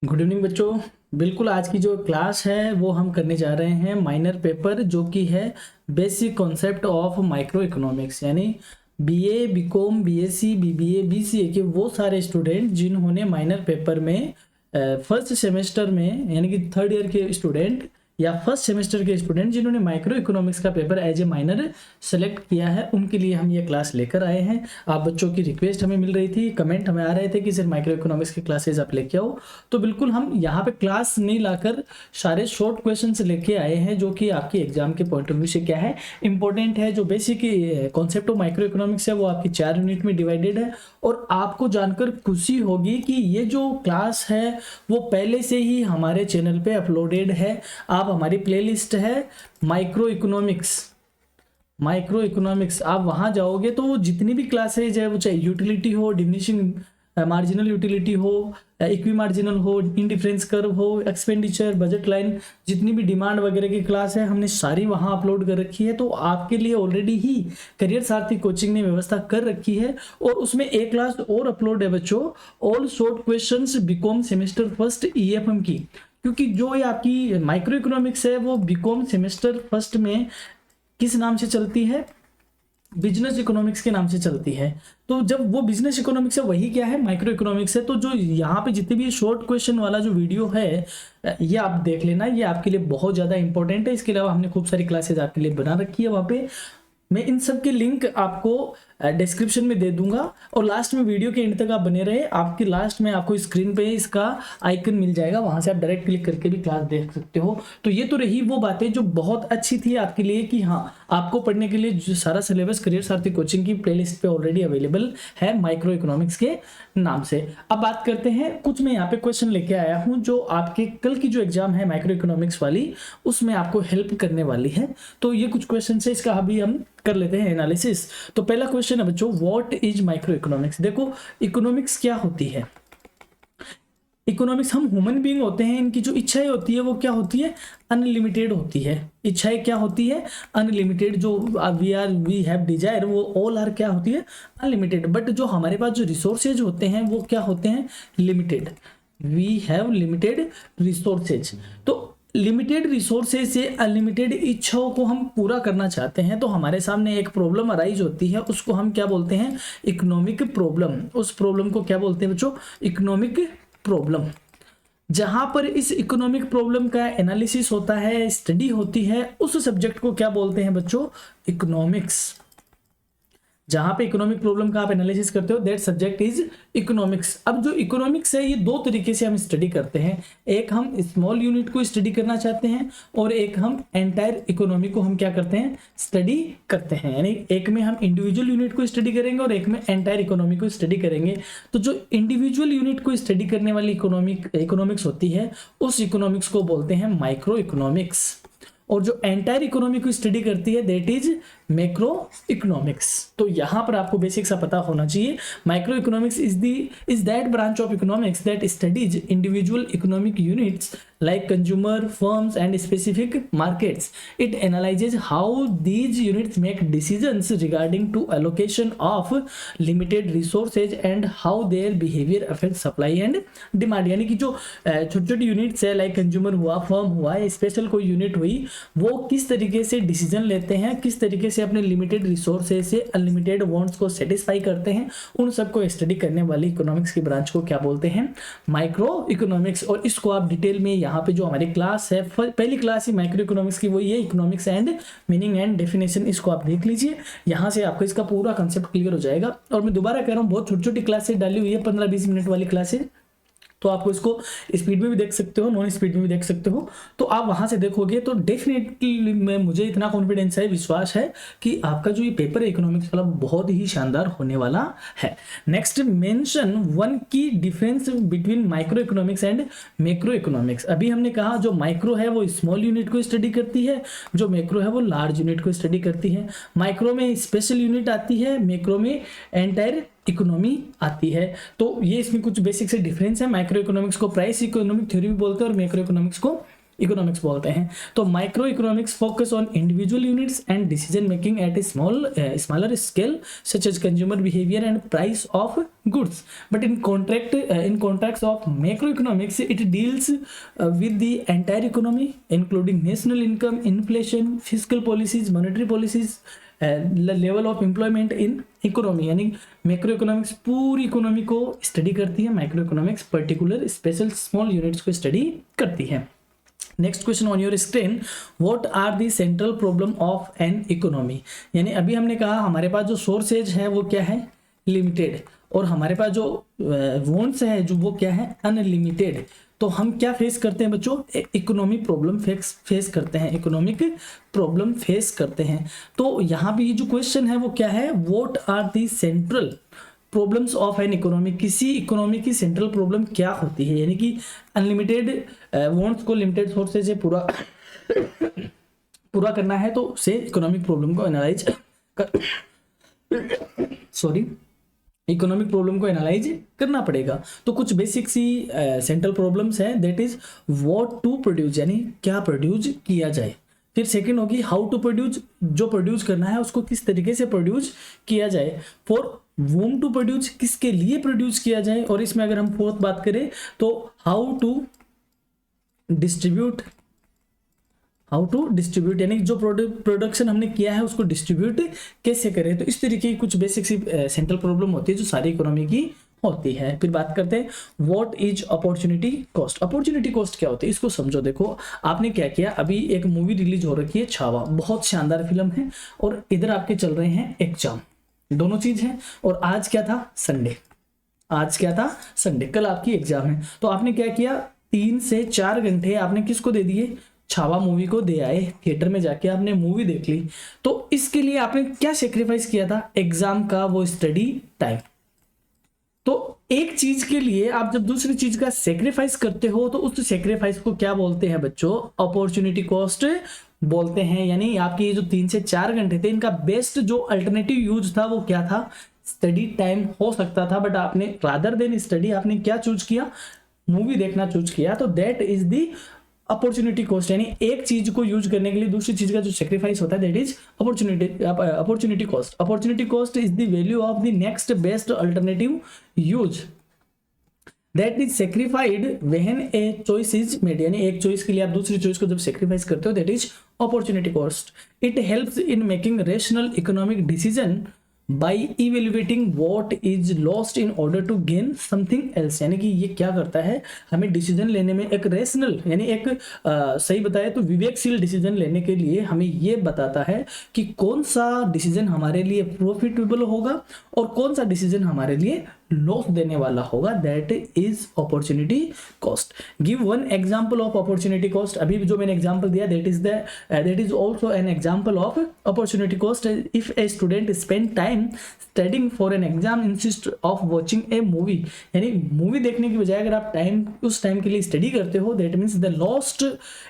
Good evening बच्चों। बिल्कुल आज की जो क्लास है वो हम करने जा रहे हैं माइनर पेपर जो कि है basic concept of micro economics, यानी BA BCom BSc BBA BCA के वो सारे स्टूडेंट जिन्होंने माइनर पेपर में फर्स्ट सेमेस्टर में, यानी कि थर्ड ईयर के स्टूडेंट या फर्स्ट सेमेस्टर के स्टूडेंट जिन्होंने माइक्रो इकोनॉमिक्स का paper as a minor select किया है, उनके लिए हम ये क्लास लेकर आए हैं। आप बच्चों की रिक्वेस्ट हमें मिल रही थी, कमेंट हमें आ रहे थे कि सर माइक्रो इकोनॉमिक्स की क्लासेज आप लेके आओ, तो बिल्कुल हम यहाँ पे क्लास नहीं लाकर सारे शॉर्ट क्वेश्चंस लेके आए हैं जो कि आपके एग्जाम के पॉइंट ऑफ व्यू से क्या है इंपॉर्टेंट है। जो basic concept of micro economics है वो आपकी 4 यूनिट में डिवाइडेड है और आपको जानकर खुशी होगी कि ये जो क्लास है वो पहले से ही हमारे चैनल पे अपलोडेड है। आप हमारी प्लेलिस्ट है माइक्रो इकोनॉमिक्स आप वहां जाओगे तो वो जितनी भी क्लासेज है, वो चाहे यूटिलिटी हो, डिमिनिशिंग मार्जिनल यूटिलिटी हो, इक्वी मार्जिनल हो, इंडिफरेंस कर्व हो, एक्सपेंडिचर, बजट लाइन, जितनी भी डिमांड वगैरह की क्लास है हमने सारी वहां अपलोड कर रखी है। तो आपके लिए ऑलरेडी ही करियर सारथी कोचिंग ने व्यवस्था कर रखी है और उसमें एक क्लास और अपलोड है बच्चों, all short questions BCom semester first EFM की, क्योंकि जो ये आपकी माइक्रो इकोनॉमिक्स है वो बीकॉम सेमेस्टर फर्स्ट में किस नाम से चलती है, बिजनेस इकोनॉमिक्स के नाम से चलती है। तो जब वो बिजनेस इकोनॉमिक्स है वही क्या है, माइक्रो इकोनॉमिक्स है। तो जो यहाँ पे जितने भी शॉर्ट क्वेश्चन वाला जो वीडियो है ये आप देख लेना, ये आपके लिए बहुत ज़्यादा इंपॉर्टेंट है। इसके अलावा हमने खूब सारी क्लासेज आपके लिए बना रखी है वहाँ पे, मैं इन सब के लिंक आपको डिस्क्रिप्शन में दे दूंगा और लास्ट में वीडियो के एंड तक आप बने रहे। आपकी लास्ट में आपको स्क्रीन पे इसका आइकन मिल जाएगा, वहां से आप डायरेक्ट क्लिक करके भी क्लास देख सकते हो। तो ये तो रही वो बातें जो बहुत अच्छी थी आपके लिए कि हाँ आपको पढ़ने के लिए जो सारा सिलेबस करियर सारथी कोचिंग की प्लेलिस्ट पे ऑलरेडी अवेलेबल है माइक्रो इकोनॉमिक्स के नाम से। अब बात करते हैं, कुछ मैं यहाँ पे क्वेश्चन लेके आया हूँ जो आपके कल की जो एग्जाम है माइक्रो इकोनॉमिक्स वाली उसमें आपको हेल्प करने वाली है। तो ये कुछ क्वेश्चन है, इसका अभी हम कर लेते हैं एनालिसिस। तो पहला क्वेश्चन है बच्चों, व्हाट इज माइक्रो इकोनॉमिक्स। देखो इकोनॉमिक्स क्या होती है, इकोनॉमिक्स हम ह्यूमन बीइंग होते हैं, इनकी जो इच्छाएं होती है वो क्या होती है, अनलिमिटेड होती है। इच्छाएं क्या होती है, अनलिमिटेड। जो वी हैव डिजायर वो ऑल आर क्या होती है, अनलिमिटेड। बट जो हमारे पास जो रिसोर्सेज होते हैं वो क्या होते हैं, limited. We have limited resources. तो लिमिटेड रिसोर्सेज से अनलिमिटेड इच्छाओं को हम पूरा करना चाहते हैं तो हमारे सामने एक प्रॉब्लम अराइज होती है, उसको हम क्या बोलते हैं, इकोनॉमिक प्रॉब्लम। उस प्रॉब्लम को क्या बोलते हैं बच्चों, इकोनॉमिक प्रॉब्लम। जहां पर इस इकोनॉमिक प्रॉब्लम का एनालिसिस होता है, स्टडी होती है, उस सब्जेक्ट को क्या बोलते हैं बच्चों, इकोनॉमिक्स। जहां पे इकोनॉमिक प्रॉब्लम का आप एनालिसिस करते हो दैट सब्जेक्ट इज इकोनॉमिक्स। अब जो इकोनॉमिक्स है ये दो तरीके से हम स्टडी करते हैं, एक हम स्मॉल यूनिट को स्टडी करना चाहते हैं और एक हम एंटायर इकोनॉमी को हम क्या करते हैं, स्टडी करते हैं। यानी एक में हम इंडिविजुअल यूनिट को स्टडी करेंगे और एक में एंटायर इकोनॉमी को स्टडी करेंगे। तो जो इंडिविजुअल यूनिट को स्टडी करने वाली इकोनॉमिक्स होती है उस इकोनॉमिक्स को बोलते हैं माइक्रो इकोनॉमिक्स, और जो एंटायर इकोनॉमी को स्टडी करती है दैट इज मैक्रो इकोनॉमिक्स। तो यहां पर आपको बेसिक सा पता होना चाहिए, micro economics is that branch of economics that studies individual economic units like consumer firms and specific markets. It analyzes how these units make decisions regarding to allocation of limited resources and how their behavior affects supply and demand. यानी कि जो छोटी छोटी units है like consumer हुआ, firm हुआ, special कोई unit हुई, वो किस तरीके से डिसीजन लेते हैं, किस तरीके से अपने लिमिटेड रिसोर्सेज से अनलिमिटेड वांट्स को सेटिस्फाई करते हैं, उन सबको स्टडी करने वाली इकोनॉमिक्स की ब्रांच को क्या बोलते हैं, माइक्रो इकोनॉमिक्स। और इसको आप डिटेल में यहाँ पे जो हमारी क्लास है, पहली क्लास ही माइक्रो इकोनॉमिक्स की वही है, economics and meaning and definition, इसको आप देख लीजिए, यहाँ से आपको इसका पूरा कंसेप्ट क्लियर हो जाएगा। और मैं दोबारा कह रहा हूँ बहुत छोटी छोटी क्लासेज डाली हुई है, 15-20 मिनट वाली क्लासेज, तो आपको इसको स्पीड में भी देख सकते हो, नॉन स्पीड में भी देख सकते हो। तो आप वहां से देखोगे तो डेफिनेटली मैं मुझे इतना कॉन्फिडेंस है, विश्वास है कि आपका जो ये पेपर है इकोनॉमिक्स वाला बहुत ही शानदार होने वाला है। नेक्स्ट, मेंशन वन की difference between micro economics and macro economics. अभी हमने कहा जो माइक्रो है वो स्मॉल यूनिट को स्टडी करती है, जो मैक्रो है वो लार्ज यूनिट को स्टडी करती है। माइक्रो में स्पेशल यूनिट आती है, मैक्रो में एंटायर इकोनॉमी आती है। तो ये इसमें कुछ बेसिक से डिफरेंस है। माइक्रो इकोनॉमिक्स को प्राइस इकोनॉमिक थ्योरी भी बोलते हैं और मैक्रो इकोनॉमिक्स को इकोनॉमिक्स बोलते हैं। तो micro economics focus on individual units and decision making at a smaller scale such as consumer behaviour and price of goods, but in contracts of macroeconomics it deals with the entire economy including national income, inflation, fiscal policies, monetary policies, level of employment in economy. यानी macro economics पूरी economy को study करती है, micro economics particular special small units को study करती है। Next question on your screen, what are the central problem of an economy. यानी अभी हमने कहा हमारे पास जो सोर्सेज है वो क्या है, लिमिटेड, और हमारे पास जो वॉन्ट्स है जो वो क्या है, अनलिमिटेड। तो हम क्या फेस करते हैं बच्चों, इकोनॉमिक प्रॉब्लम फेस करते हैं, इकोनॉमिक प्रॉब्लम फेस करते हैं। तो यहाँ भी जो क्वेश्चन है वो क्या है, what are the central problems of an economy. किसी इकोनॉमी की सेंट्रल प्रॉब्लम क्या होती है, यानी कि अनलिमिटेड वॉन्ट्स को लिमिटेड सोर्सेज से पूरा करना है तो उसे इकोनॉमिक प्रॉब्लम को एनालाइज इकोनॉमिक प्रॉब्लम को एनालाइज करना पड़ेगा। तो कुछ बेसिक सी सेंट्रल प्रॉब्लम्स हैं, that is what to produce, यानी क्या प्रोड्यूस किया जाए। फिर सेकंड होगी हाउ टू प्रोड्यूस, जो प्रोड्यूस करना है उसको किस तरीके से प्रोड्यूस किया जाए। फॉर वूम टू प्रोड्यूस, किसके लिए प्रोड्यूस किया जाए। और इसमें अगर हम फोर्थ बात करें तो हाउ टू डिस्ट्रीब्यूट, यानी जो प्रोडक्शन हमने किया है उसको डिस्ट्रीब्यूट कैसे करें। तो इस तरीके की कुछ बेसिक सी सेंट्रल प्रॉब्लम होती है जो सारी इकोनॉमी की होती है। फिर बात करते हैं what is opportunity cost. Opportunity cost क्या होती है इसको समझो। देखो आपने क्या किया, अभी एक मूवी रिलीज हो रखी है छावा, बहुत शानदार फिल्म है, और इधर आपके चल रहे हैं एग्जाम, दोनों चीज है। और आज क्या था, संडे, कल आपकी एग्जाम है। तो आपने क्या किया, 3 से 4 घंटे आपने किसको दे दिए, छावा मूवी को दे आए, थिएटर में जाके आपने मूवी देख ली। तो इसके लिए आपने क्या सेक्रीफाइस किया था, एग्जाम का वो स्टडी टाइम। तो एक चीज के लिए आप जब दूसरी चीज का सेक्रीफाइस करते हो तो उस सेक्रीफाइस को क्या बोलते हैं बच्चों, अपॉर्चुनिटी कॉस्ट बोलते हैं। यानी आपके ये जो 3 से 4 घंटे थे इनका बेस्ट जो अल्टरनेटिव यूज था वो क्या था, स्टडी टाइम हो सकता था, बट आपने रादर देन स्टडी आपने क्या चूज किया, मूवी देखना चूज किया। तो that is the opportunity cost. यानी एक चीज को यूज करने के लिए दूसरी चीज का जो सेक्रीफाइस होता है that is opportunity cost. Opportunity cost is the value of the next best alternative use that is सेक्रीफाइड when a choice is made. यानी एक चॉइस के लिए आप दूसरी चॉइस को जब सेक्रीफाइस करते हो that is opportunity cost. It helps in making rational economic decision by evaluating what is lost in order to gain something else। यानी कि ये क्या करता है, हमें डिसीजन लेने में एक रेशनल यानी एक सही बताए तो विवेकशील डिसीजन लेने के लिए हमें ये बताता है कि कौन सा डिसीजन हमारे लिए प्रॉफिटेबल होगा और कौन सा डिसीजन हमारे लिए लॉस देने वाला होगा। That is opportunity cost. Give one example of opportunity cost. अभी जो मैंने एग्जांपल दिया that is also an example of opportunity cost. If a student spend time studying for an exam instead of watching A movie, यानी movie देखने की बजाय अगर आप उस टाइम के लिए स्टडी करते हो that means the lost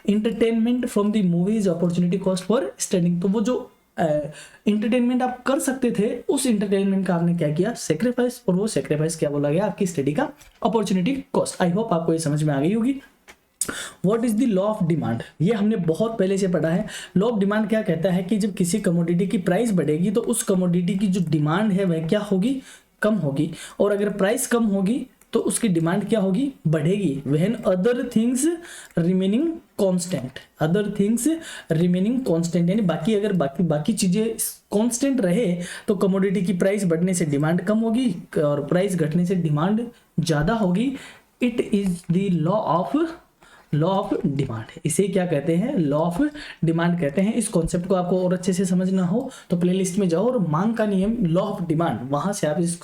entertainment from the movie is opportunity cost for studying. तो वो जो इंटरटेनमेंट आप कर सकते थे उस इंटरटेनमेंट का आपने क्या किया, सेक्रीफाइस, और वो सेक्रीफाइस क्या बोला गया, आपकी स्टडी का अपॉर्चुनिटी कॉस्ट। आई होप आपको ये समझ में आ गई होगी। What is the law of demand, ये हमने बहुत पहले से पढ़ा है। लॉ ऑफ डिमांड क्या कहता है कि जब किसी कमोडिटी की प्राइस बढ़ेगी तो उस कमोडिटी की जो डिमांड है वह क्या होगी, कम होगी, और अगर प्राइस कम होगी तो उसकी डिमांड क्या होगी, बढ़ेगी। When other things remaining constant, यानी बाकी अगर बाकी चीजें कांस्टेंट रहे तो कमोडिटी की प्राइस बढ़ने से डिमांड कम होगी और प्राइस घटने से डिमांड ज्यादा होगी। It is the law of demand. इसे क्या कहते हैं, लॉ ऑफ डिमांड कहते हैं। इस कॉन्सेप्ट को आपको और अच्छे से समझना हो तो प्लेलिस्ट में जाओ और मांग का नियम लॉ ऑफ डिमांड, वहां से आप इस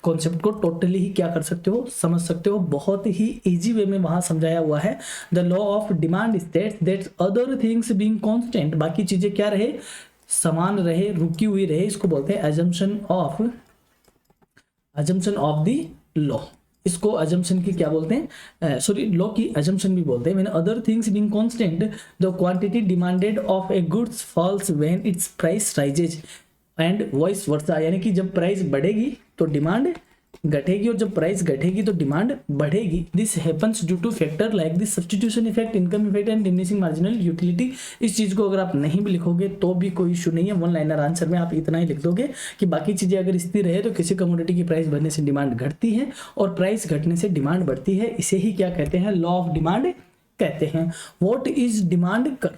कॉन्सेप्ट को टोटली ही क्या कर सकते हो, समझ सकते हो। बहुत ही इजी वे में वहां समझाया हुआ है। The law of demand states that other things being constant, बाकी चीजें क्या रहे, समान रहे, रुकी हुई रहे, इसको बोलते हैं अजम्पशन ऑफ द लॉ। इसको अजम्पशन की क्या बोलते हैं, सॉरी लॉ की अजम्पशन भी बोलते हैं। When other things being constant the quantity demanded of a goods falls when its price rises and vice versa. यानी कि जब प्राइस बढ़ेगी तो डिमांड घटेगी और जब प्राइस घटेगी तो डिमांड बढ़ेगी। This happens due two factor like this substitution effect, income effect and diminishing marginal utility. इस चीज को अगर आप नहीं भी लिखोगे तो भी कोई इशू नहीं है, वन लाइनर आंसर में आप इतना ही लिख दोगे कि बाकी चीजें अगर स्थिर रहे तो किसी कमोडिटी की प्राइस बढ़ने से डिमांड घटती है और प्राइस घटने से डिमांड बढ़ती है। इसे ही क्या कहते हैं, लॉ ऑफ डिमांड कहते हैं। What is demand curve?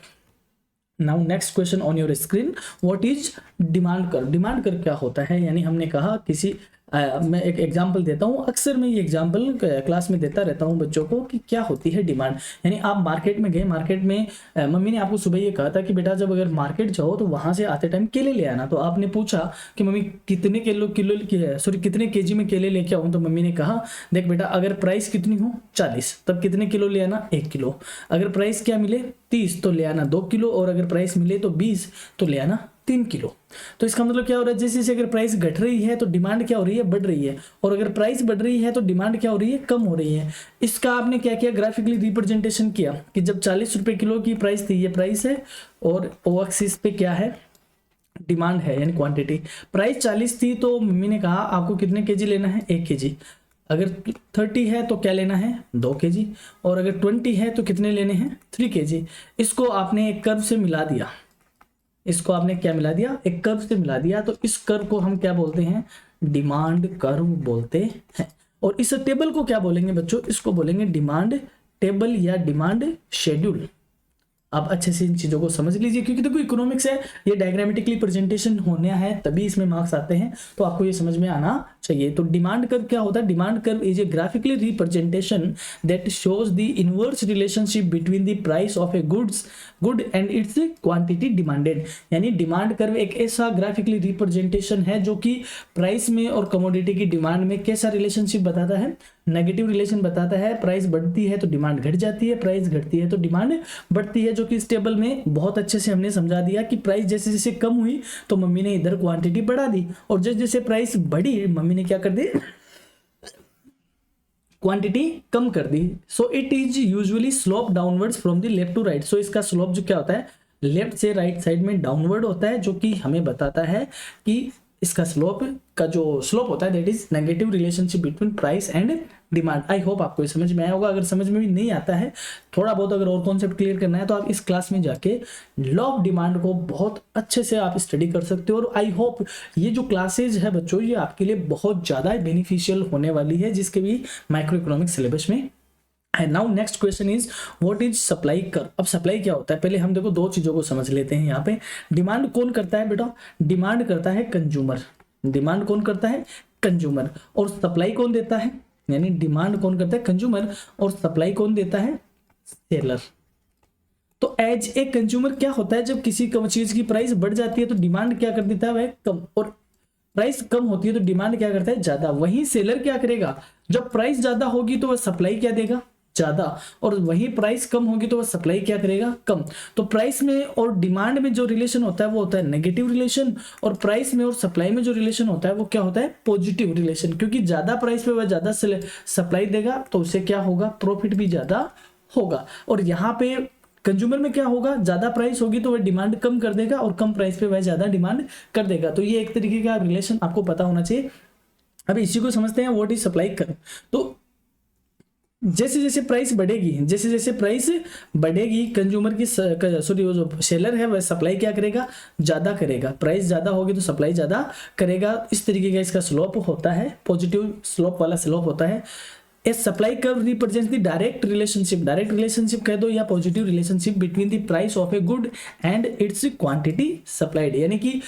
Now next question on your screen, what is demand curve? Demand curve क्या होता है, यानी हमने कहा किसी मैं एक एग्जांपल देता हूँ, अक्सर मैं ये एग्जांपल क्लास में देता रहता हूँ बच्चों को कि क्या होती है डिमांड। यानी आप मार्केट में गए, मार्केट में मम्मी ने आपको सुबह ये कहा था कि बेटा जब अगर मार्केट जाओ तो वहां से आते टाइम केले ले आना। तो आपने पूछा कि मम्मी कितने कितने केजी में केले लेके आऊँ? तो मम्मी ने कहा देख बेटा अगर प्राइस कितनी हो 40, तब कितने किलो ले आना? 1 किलो। अगर प्राइस क्या मिले 30 तो ले आना 2 किलो, और अगर प्राइस मिले तो 20 तो ले आना 3 किलो। तो इसका मतलब क्या हो रहा है, जैसे जैसे अगर प्राइस घट रही है तो डिमांड क्या हो रही है, बढ़ रही है, और अगर प्राइस बढ़ रही है तो डिमांड क्या हो रही है, कम हो रही है। इसका आपने क्या किया, ग्राफिकली रिप्रेजेंटेशन किया कि जब 40 रुपए किलो की प्राइस थी, ये प्राइस है, और ओ एक्सिस पे क्या है, डिमांड है यानी क्वांटिटी। प्राइस 40 थी तो मम्मी ने कहा आपको कितने केजी लेना है, 1 केजी। अगर 30 है तो क्या लेना है, 2 केजी, और अगर 20 है तो कितने लेने हैं, 3 केजी। इसको आपने एक कर्व से मिला दिया, इसको आपने क्या मिला दिया, एक कर्व से मिला दिया। तो इस कर्व को हम क्या बोलते हैं, डिमांड कर्व बोलते हैं। और इस टेबल को क्या बोलेंगे बच्चों, इसको बोलेंगे डिमांड टेबल या डिमांड शेड्यूल। आप अच्छे से इन चीजों को समझ लीजिए, क्योंकि देखो इकोनॉमिक्स है, ये डायग्रामेटिकली प्रेजेंटेशन होना है तभी इसमें मार्क्स आते हैं, तो आपको ये समझ में आना चाहिए। तो डिमांड कर्व क्या होता है, demand curve is a graphically representation that shows the inverse relationship between the price of a good and its quantity demanded. यानी डिमांड कर्व एक ऐसा ग्राफिकली रिप्रेजेंटेशन है जो कि प्राइस में और कमोडिटी की डिमांड में कैसा रिलेशनशिप बताता है, नेगेटिव रिलेशन बताता है। प्राइस बढ़ती है तो डिमांड घट जाती है, प्राइस घटती है तो डिमांड बढ़ती है, जो कि इस टेबल में बहुत अच्छे से हमने समझा दिया कि प्राइस जैसे जैसे कम हुई तो मम्मी ने इधर क्वांटिटी बढ़ा दी, और जैसे जैसे प्राइस बढ़ी मम्मी ने क्या कर दी, क्वांटिटी कम कर दी। So it is usually slope downwards from the left to right. So इसका स्लोप जो क्या होता है, लेफ्ट से राइट साइड में डाउनवर्ड होता है, जो कि हमें बताता है कि इसका स्लोप का जो स्लोप होता है that is negative relationship between price and demand. I hope आपको ये समझ में आया होगा। अगर समझ में भी नहीं आता है, थोड़ा बहुत अगर और कॉन्सेप्ट क्लियर करना है, तो आप इस क्लास में जाके लॉ ऑफ डिमांड को बहुत अच्छे से आप स्टडी कर सकते हो। और आई होप ये जो क्लासेज है बच्चों, ये आपके लिए बहुत ज़्यादा बेनिफिशियल होने वाली है, जिसके भी माइक्रो इकोनॉमिक सिलेबस में है। Now next question is what is supply curve. अब सप्लाई क्या होता है, पहले हम देखो 2 चीज़ों को समझ लेते हैं। यहाँ पे डिमांड कौन करता है बेटा, डिमांड करता है कंज्यूमर। डिमांड कौन करता है, कंज्यूमर। और सप्लाई कौन देता है, यानी डिमांड कौन करता है, कंज्यूमर, और सप्लाई कौन देता है, सेलर। तो एज ए कंज्यूमर क्या होता है, जब किसी चीज की प्राइस बढ़ जाती है तो डिमांड क्या कर देता है, वह कम, और प्राइस कम होती है तो डिमांड क्या करता है, ज्यादा। वहीं सेलर क्या करेगा, जब प्राइस ज्यादा होगी तो वह सप्लाई क्या देगा, ज्यादा, और वही प्राइस कम होगी तो वह सप्लाई क्या करेगा, कम। तो प्राइस में और डिमांड में जो रिलेशन होता है वो होता है नेगेटिव रिलेशन, और प्राइस में और सप्लाई में जो रिलेशन होता है वो क्या होता है, पॉजिटिव रिलेशन। क्योंकि ज्यादा प्राइस पे वह ज्यादा सप्लाई देगा तो उससे क्या होगा, प्रॉफिट भी ज्यादा होगा। और यहाँ पे कंज्यूमर में क्या होगा, ज्यादा प्राइस होगी तो वह डिमांड कम कर देगा, और कम प्राइस पे वह ज्यादा डिमांड कर देगा। तो ये एक तरीके का रिलेशन आपको पता होना चाहिए। अब इसी को समझते हैं व्हाट इज सप्लाई कर्व। तो जैसे जैसे प्राइस बढ़ेगी, जैसे जैसे प्राइस बढ़ेगी, कंज्यूमर की सॉरी वो जो सेलर है वह सप्लाई क्या करेगा, ज्यादा करेगा। प्राइस ज्यादा होगी तो सप्लाई ज्यादा करेगा। इस तरीके का इसका स्लोप होता है, पॉजिटिव स्लोप वाला स्लोप होता है। A supply curve represents the direct relationship, direct relationship कह दो या positive relationship between the price of a good and its quantity supplied. यानी कि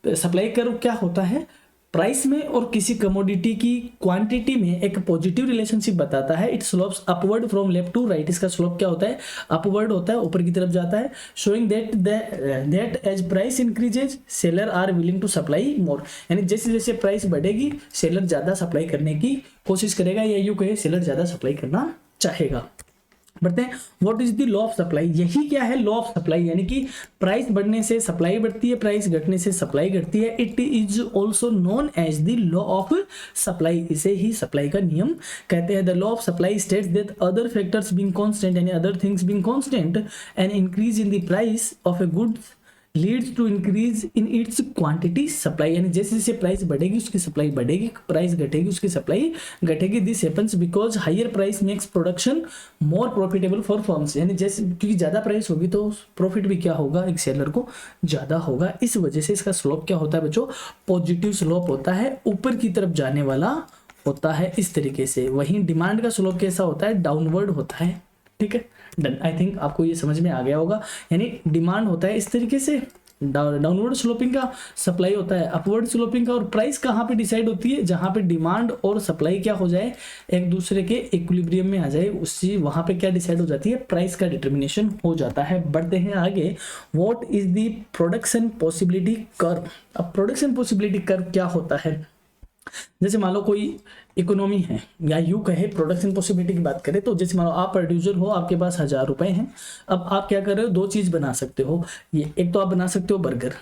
सप्लाई कर्व क्या होता है, प्राइस में और किसी कमोडिटी की क्वांटिटी में एक पॉजिटिव रिलेशनशिप बताता है। It slopes upward from left to right. इसका स्लोप क्या होता है, अपवर्ड होता है, ऊपर की तरफ जाता है। Showing that as price increases seller are willing to supply more. यानी जैसे जैसे प्राइस बढ़ेगी सेलर ज्यादा सप्लाई करने की कोशिश करेगा, या यूं कहे सेलर ज्यादा सप्लाई करना चाहेगा। बढ़ते हैं, what is the law of supply. यही क्या है, लॉ ऑफ सप्लाई, यानी कि प्राइस बढ़ने से सप्लाई बढ़ती है, प्राइस घटने से सप्लाई घटती है। It is also known as the law of supply. इसे ही सप्लाई का नियम कहते हैं। The law of supply states that other factors being constant, यानी other things being constant, an increase in the price of a good leads to increase in its quantity supply, यानी जैसे जैसे प्राइस बढ़ेगी उसकी सप्लाई बढ़ेगी, price घटेगी उसकी supply घटेगी। This happens because higher price makes production more profitable for firms, यानी जैसे क्योंकि ज़्यादा प्राइस होगी तो प्रॉफिट भी क्या होगा, एक सेलर को ज़्यादा होगा। इस वजह से इसका स्लोप क्या होता है बच्चों, पॉजिटिव स्लोप होता है, ऊपर की तरफ जाने वाला होता है इस तरीके से। वहीं डिमांड का स्लोप कैसा होता है, डाउनवर्ड होता है। ठीक है, डन। आई थिंक आपको ये समझ में आ गया होगा। यानी डिमांड होता है इस तरीके से, डाउनवर्ड स्लोपिंग का, सप्लाई होता है अपवर्ड स्लोपिंग का। और प्राइस कहाँ पे डिसाइड होती है, जहाँ पे डिमांड और सप्लाई क्या हो जाए, एक दूसरे के इक्विलिब्रियम में आ जाए, उससे वहाँ पे क्या डिसाइड हो जाती है, प्राइस का डिटर्मिनेशन हो जाता है। बढ़ते हैं आगे। What is the production possibility curve. अब प्रोडक्शन पॉसिबिलिटी कर्व क्या होता है, जैसे मान लो कोई इकोनॉमी है, या यूं कहे प्रोडक्शन पॉसिबिलिटी की बात करें तो जैसे मान लो आप प्रोड्यूसर हो, आपके पास 1000 रुपए हैं। अब आप क्या कर रहे हो, दो चीज बना सकते हो। ये एक तो आप बना सकते हो बर्गर,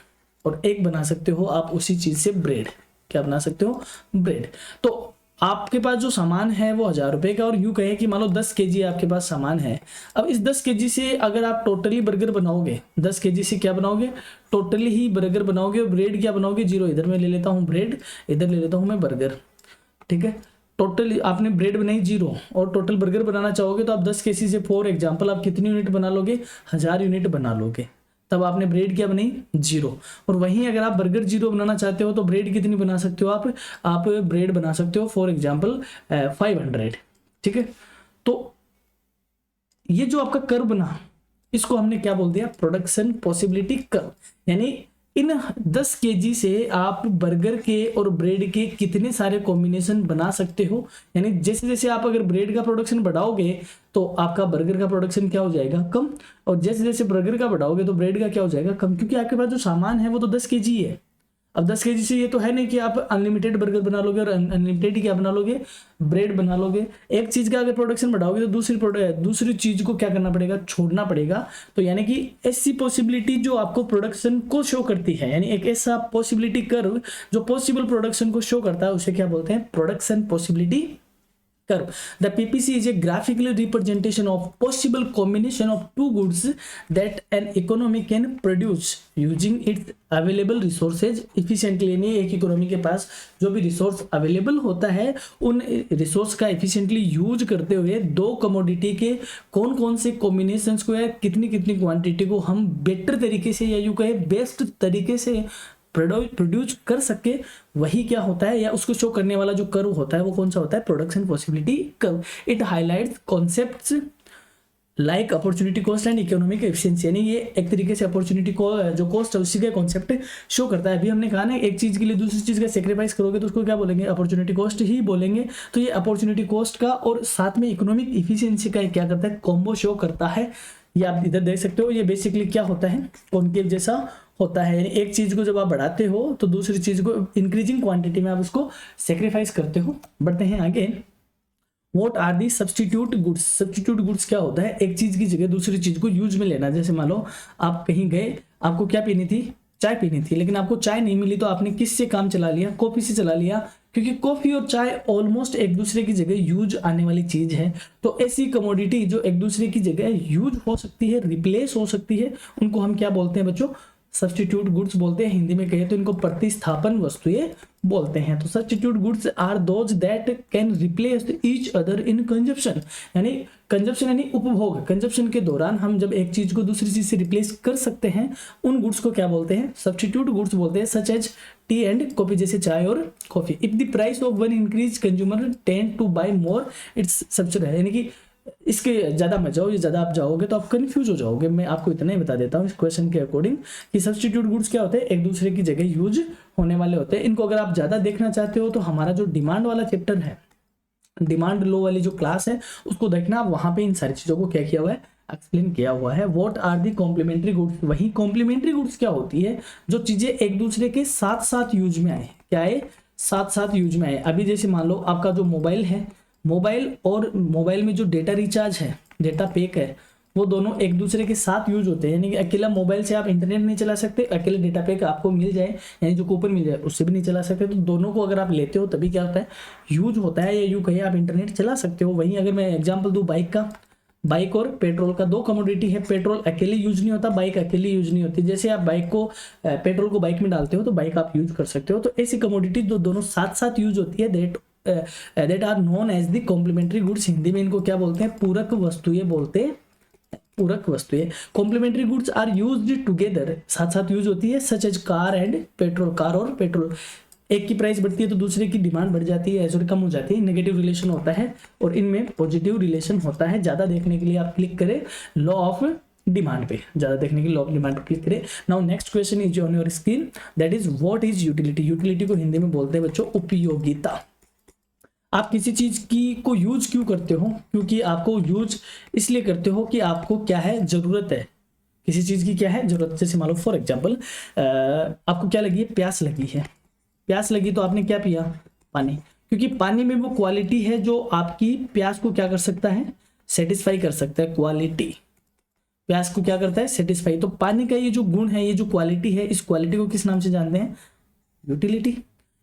और एक बना सकते हो आप उसी चीज से ब्रेड। क्या बना सकते हो, ब्रेड। तो आपके पास जो सामान है वो 1000 रुपए का, और यूं कहे कि मान लो 10 केजी आपके पास सामान है। अब इस 10 केजी से अगर आप टोटली बर्गर बनाओगे, 10 केजी से क्या बनाओगे, टोटली ही बर्गर बनाओगे, और ब्रेड क्या बनाओगे, 0 इधर मैं ले लेता हूँ ब्रेड, इधर ले लेता हूँ मैं बर्गर। ठीक है, टोटल आपने ब्रेड बनाई 0 और टोटल बर्गर बनाना चाहोगे तो आप 10 केजी से फॉर एग्जाम्पल आप कितनी यूनिट बना लोगे, 1000 यूनिट बना लोगे। तब आपने ब्रेड क्या बनाई, 0। और वहीं अगर आप बर्गर 0 बनाना चाहते हो तो ब्रेड कितनी बना सकते हो आप ब्रेड बना सकते हो फॉर एग्जाम्पल 500। ठीक है, तो ये जो आपका कर्व बना, इसको हमने क्या बोल दिया, प्रोडक्शन पॉसिबिलिटी कर्व। यानी इन 10 केजी से आप बर्गर के और ब्रेड के कितने सारे कॉम्बिनेशन बना सकते हो। यानी जैसे जैसे आप अगर ब्रेड का प्रोडक्शन बढ़ाओगे तो आपका बर्गर का प्रोडक्शन क्या हो जाएगा, कम। और जैसे जैसे बर्गर का बढ़ाओगे तो ब्रेड का क्या हो जाएगा, कम। क्योंकि आपके पास जो सामान है वो तो 10 केजी है। अब 10 केजी से ये तो है नहीं कि आप अनलिमिटेड बर्गर बना लोगे और अनलिमिटेड ही क्या बना लोगे, ब्रेड बना लोगे। एक चीज का अगर प्रोडक्शन बढ़ाओगे तो दूसरी चीज को क्या करना पड़ेगा, छोड़ना पड़ेगा। तो यानी कि ऐसी पॉसिबिलिटी जो आपको प्रोडक्शन को शो करती है, यानी एक ऐसा पॉसिबिलिटी कर्व जो पॉसिबल प्रोडक्शन को शो करता है, उसे क्या बोलते हैं, production possibility curve. The PPC is a graphical representation of possible combination of two goods that an economy can produce using its available resources efficiently. यानी एक इकोनॉमी के पास जो भी रिसोर्स अवेलेबल होता है, उन रिसोर्स का एफिशिएंटली यूज करते हुए दो कमोडिटी के कौन कौन से कॉम्बिनेशंस को या कितनी कितनी क्वांटिटी को हम बेटर तरीके से, या यूं कहे बेस्ट तरीके से प्रोड्यूस कर सके, वही क्या होता है, या उसको शो करने वाला जो कर्व होता है वो कौन सा होता है, production possibility curve. It highlights concepts like opportunity cost and economic efficiency. यानी ये एक तरीके से अपॉर्चुनिटी को जो कॉस्ट है उसी का कॉन्सेप्ट शो करता है। अभी हमने कहा ना, एक चीज के लिए दूसरी चीज का सेक्रीफाइस करोगे तो उसको क्या बोलेंगे, अपॉर्चुनिटी कॉस्ट ही बोलेंगे। तो ये अपॉर्चुनिटी कॉस्ट का और साथ में इकोनॉमिक इफिशियंसी का क्या करता है, कॉम्बो शो करता है। ये आप इधर देख सकते हो, ये बेसिकली क्या होता है, कॉनकेव जैसा होता है। यानी एक चीज को जब आप बढ़ाते हो तो दूसरी चीज को इंक्रीजिंग क्वांटिटी में आप उसको सेक्रीफाइस करते हो। बढ़ते हैं आगे। What are the substitute goods. Substitute goods क्या होता है, एक चीज की जगह दूसरी चीज को यूज में लेना। जैसे मान लो आप कहीं गए, आपको क्या पीनी थी, चाय पीनी थी, लेकिन आपको चाय नहीं मिली तो आपने किससे काम चला लिया, कॉफी से चला लिया, क्योंकि कॉफी और चाय ऑलमोस्ट एक दूसरे की जगह यूज आने वाली चीज है। तो ऐसी कमोडिटी जो एक दूसरे की जगह यूज हो सकती है, रिप्लेस हो सकती है, उनको हम क्या बोलते हैं बच्चों, सब्स्टिट्यूट गुड्स बोलते हैं। हिंदी में कहे तो इनको प्रतिस्थापन वस्तुएं बोलते हैं। तो substitute goods are those that can replace each other in consumption. यानी कंजप्शन यानी उपभोग, कंजप्शन के दौरान हम जब एक चीज को दूसरी चीज से रिप्लेस कर सकते हैं, उन गुड्स को क्या बोलते हैं, सब्स्टिट्यूट गुड्स बोलते हैं। Such as tea and coffee, जैसे चाय और coffee. If the price of one increase consumer tend to buy more its substitute. यानी कि इसके ज़्यादा मत जाओ, ये ज़्यादा आप जाओगे तो आप कंफ्यूज हो जाओगे। मैं आपको इतना ही बता देता हूँ इस क्वेश्चन के अकॉर्डिंग कि सब्स्टिट्यूट गुड्स क्या होते हैं, एक दूसरे की जगह यूज होने वाले होते हैं। इनको अगर आप ज़्यादा देखना चाहते हो तो हमारा जो डिमांड वाला चैप्टर है, डिमांड लो वाली जो क्लास है, उसको देखना। वहाँ पे इन सारी चीज़ों को क्या किया हुआ है, एक्सप्लेन किया हुआ है। What are the complementary goods. वही कॉम्प्लीमेंट्री गुड्स क्या होती है, जो चीज़ें एक दूसरे के साथ साथ यूज में आए। क्या है, साथ साथ यूज में आए। अभी जैसे मान लो आपका जो मोबाइल है, मोबाइल और मोबाइल में जो डेटा रिचार्ज है, डेटा पैक है, वो दोनों एक दूसरे के साथ यूज होते हैं। यानी कि अकेला मोबाइल से आप इंटरनेट नहीं चला सकते, अकेले डेटा पैक आपको मिल जाए यानी जो कूपन मिल जाए उससे भी नहीं चला सकते। तो दोनों को अगर आप लेते हो तभी क्या होता है, यूज होता है, या यूँ कहिए आप इंटरनेट चला सकते हो। वहीं अगर मैं एग्जांपल दूं बाइक का, बाइक और पेट्रोल का दो कमोडिटी है। पेट्रोल अकेले यूज नहीं होता, बाइक अकेले यूज नहीं होती। जैसे आप बाइक को पेट्रोल को बाइक में डालते हो तो बाइक आप यूज कर सकते हो। तो ऐसी कमोडिटी जो दोनों साथ साथ यूज होती है that are known as the complementary goods. Hindi में इनको क्या बोलते हैं? पूरक वस्तुएं बोलते हैं। पूरक वस्तुएं, complementary goods are used together, साथ साथ यूज होती है, such as car and petrol. Car और पेट्रोल, एक की प्राइस बढ़ती है तो दूसरे की डिमांड बढ़ जाती है, ऐसे कम हो जाती है। नेगेटिव रिलेशन होता है और इनमें पॉजिटिव रिलेशन होता है। ज्यादा देखने के लिए आप क्लिक करें लॉ ऑफ डिमांड पे, ज्यादा देखने के लिए लॉ ऑफ डिमांड पे क्लिक करें। Now next question is on your screen, that is what is utility. Utility को हिंदी में बोलते हैं बच्चों उपयोगिता। आप किसी चीज की को यूज क्यों करते हो? क्योंकि आपको यूज इसलिए करते हो कि आपको क्या है, जरूरत है किसी चीज की, क्या है जरूरत। जैसे मान लो फॉर एग्जाम्पल आपको क्या लगी है, प्यास लगी है। प्यास लगी तो आपने क्या पिया, पानी, क्योंकि पानी में वो क्वालिटी है जो आपकी प्यास को क्या कर सकता है, सेटिस्फाई कर सकता है। क्वालिटी प्यास को क्या करता है, सेटिस्फाई। तो पानी का ये जो गुण है, ये जो क्वालिटी है, इस क्वालिटी को किस नाम से जानते हैं, यूटिलिटी।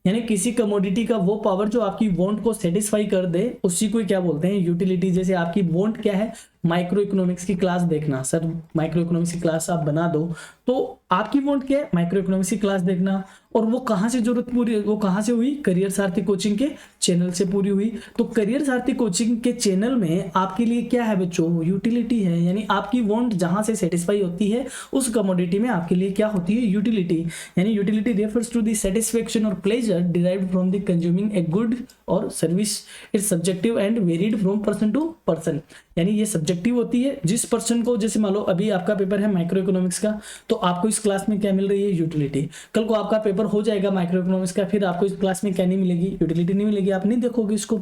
यानी किसी कमोडिटी का वो पावर जो आपकी वांट को सेटिस्फाई कर दे, उसी को क्या बोलते हैं, यूटिलिटी। जैसे आपकी वांट क्या है, माइक्रो इकोनॉमिक्स की क्लास देखना। सर माइक्रो इकोनॉमिक्स की क्लास आप बना दो, तो आपकी वांट क्या है, माइक्रो इकोनॉमिक्स की क्लास देखना। और वो कहाँ से जरूरत पूरी, वो कहाँ से हुई, करियर सारथी कोचिंग के चैनल से पूरी हुई। तो करियर सारथी कोचिंग के चैनल में आपके लिए क्या है बच्चों, यूटिलिटी है। यानी आपकी वांट जहां से सेटिस्फाई होती है उस कमोडिटी में आपके लिए क्या होती है, यूटिलिटी। यानी utility refers to the satisfaction और pleasure derived from the consuming a good और service. Its subjective and varied from person to person. यानी ये सब्जेक्टिव होती है, जिस पर्सन को, जैसे मान लो अभी आपका पेपर है माइक्रो इकोनॉमिक्स का, तो आपको इस क्लास में क्या मिल रही है, यूटिलिटी। कल को आपका पेपर हो जाएगा माइक्रो इकोनॉमिक्स का, फिर आपको इस क्लास में क्या नहीं मिलेगी, यूटिलिटी नहीं मिलेगी, आप नहीं देखोगे इसको।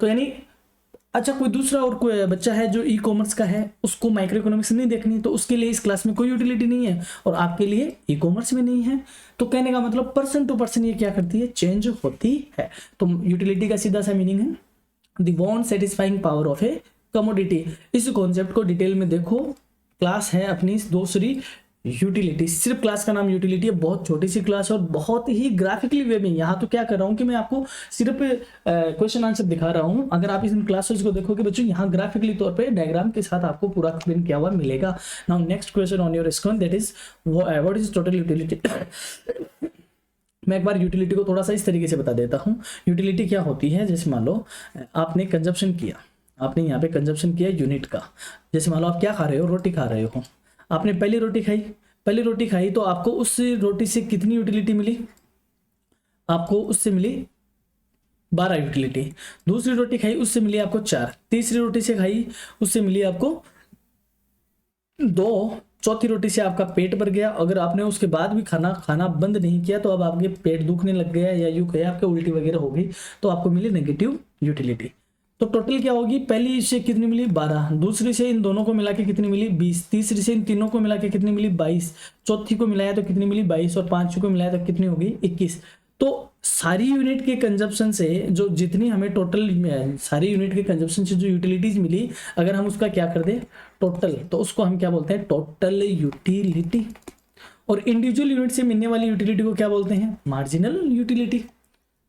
तो यानी अच्छा कोई दूसरा और कोई बच्चा है जो ई कॉमर्स का है, उसको माइक्रो इकोनॉमिक्स नहीं देखनी, तो उसके लिए इस क्लास में कोई यूटिलिटी नहीं है, और आपके लिए ई कॉमर्स में नहीं है। तो कहने का मतलब पर्सन टू पर्सन ये क्या करती है, चेंज होती है। तो यूटिलिटी का सीधा सा मीनिंग है the want satisfying power of A commodity. इस कॉन्सेप्ट को डिटेल में देखो, क्लास है अपनी दूसरी, यूटिलिटी। सिर्फ क्लास का नाम यूटिलिटी है, बहुत छोटी सी क्लास और बहुत ही ग्राफिकली वे में। यहाँ तो क्या कर रहा हूँ कि मैं आपको सिर्फ क्वेश्चन आंसर दिखा रहा हूँ। अगर आप इन क्लासेस को देखोगे बच्चों, यहाँ ग्राफिकली तौर पे डायग्राम के साथ आपको पूरा एक्सप्लेन किया हुआ मिलेगा। Now next question on your screen, that is what is total utility. मैं एक बार यूटिलिटी को थोड़ा सा इस तरीके से बता देता हूँ। यूटिलिटी क्या होती है, जैसे मान लो आपने कंजप्शन किया, आपने यहाँ पे कंजप्शन किया यूनिट का। जैसे मान लो आप क्या खा रहे हो, रोटी खा रहे हो, आपने पहली रोटी खाई तो आपको उस रोटी से कितनी यूटिलिटी मिली, आपको उससे मिली 12 यूटिलिटी। दूसरी रोटी खाई उससे मिली आपको 4, तीसरी रोटी से खाई उससे मिली आपको 2, चौथी रोटी से आपका पेट भर गया। अगर आपने उसके बाद भी खाना बंद नहीं किया तो अब आपके पेट दुखने लग गया या यूं कहे आपके उल्टी वगैरह हो गई, तो आपको मिली नेगेटिव यूटिलिटी। तो टोटल क्या होगी, पहली से कितनी मिली 12, दूसरी से इन दोनों को मिला के कितनी मिली 20, तीसरी से इन तीनों को मिला के कितनी मिली 22, चौथी को मिलाया तो कितनी मिली 22 और पांचवी को मिलाया तो कितनी होगी 21। तो सारी यूनिट के कंजप्शन से जो जितनी हमें टोटल सारी यूनिट के कंजप्शन से जो यूटिलिटीज मिली, अगर हम उसका क्या कर दें टोटल, तो उसको हम क्या बोलते हैं, टोटल यूटिलिटी। और इंडिविजुअल यूनिट से मिलने वाली यूटिलिटी को क्या बोलते हैं, मार्जिनल यूटिलिटी।